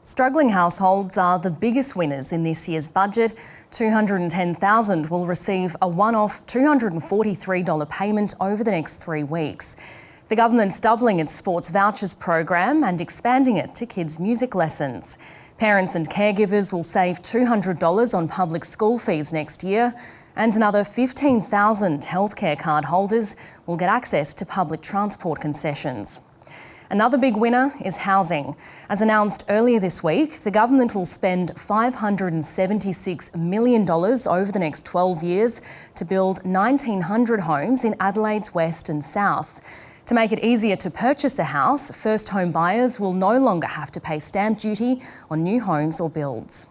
Struggling households are the biggest winners in this year's budget. 210,000 will receive a one-off $243 payment over the next 3 weeks. The government's doubling its sports vouchers program and expanding it to kids' music lessons. Parents and caregivers will save $200 on public school fees next year, and another 15,000 healthcare card holders will get access to public transport concessions. Another big winner is housing. As announced earlier this week, the government will spend $576 million over the next 12 years to build 1,900 homes in Adelaide's west and south. To make it easier to purchase a house, first home buyers will no longer have to pay stamp duty on new homes or builds.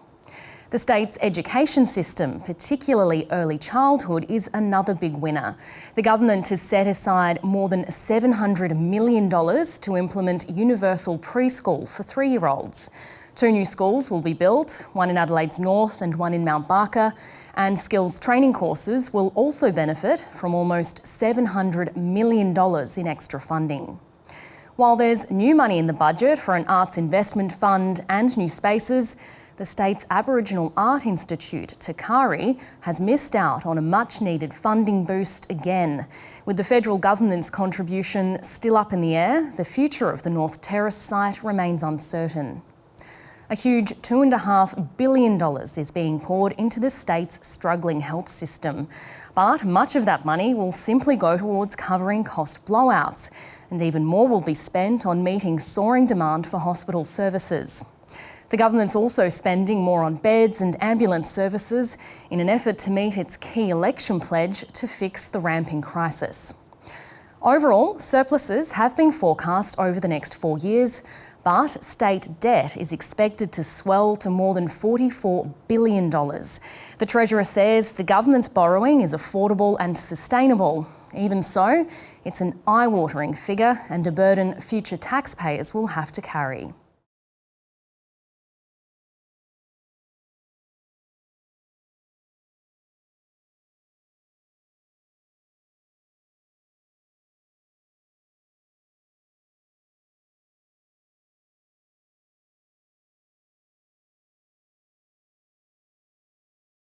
The state's education system, particularly early childhood, is another big winner. The government has set aside more than $700 million to implement universal preschool for 3-year-olds. 2 new schools will be built, one in Adelaide's north and one in Mount Barker, and skills training courses will also benefit from almost $700 million in extra funding. While there's new money in the budget for an arts investment fund and new spaces, the state's Aboriginal Art Institute, Takari, has missed out on a much-needed funding boost again. With the federal government's contribution still up in the air, the future of the North Terrace site remains uncertain. A huge $2.5 billion is being poured into the state's struggling health system, but much of that money will simply go towards covering cost blowouts, and even more will be spent on meeting soaring demand for hospital services. The government's also spending more on beds and ambulance services in an effort to meet its key election pledge to fix the ramping crisis. Overall, surpluses have been forecast over the next 4 years, but state debt is expected to swell to more than $44 billion. The Treasurer says the government's borrowing is affordable and sustainable. Even so, it's an eye-watering figure and a burden future taxpayers will have to carry.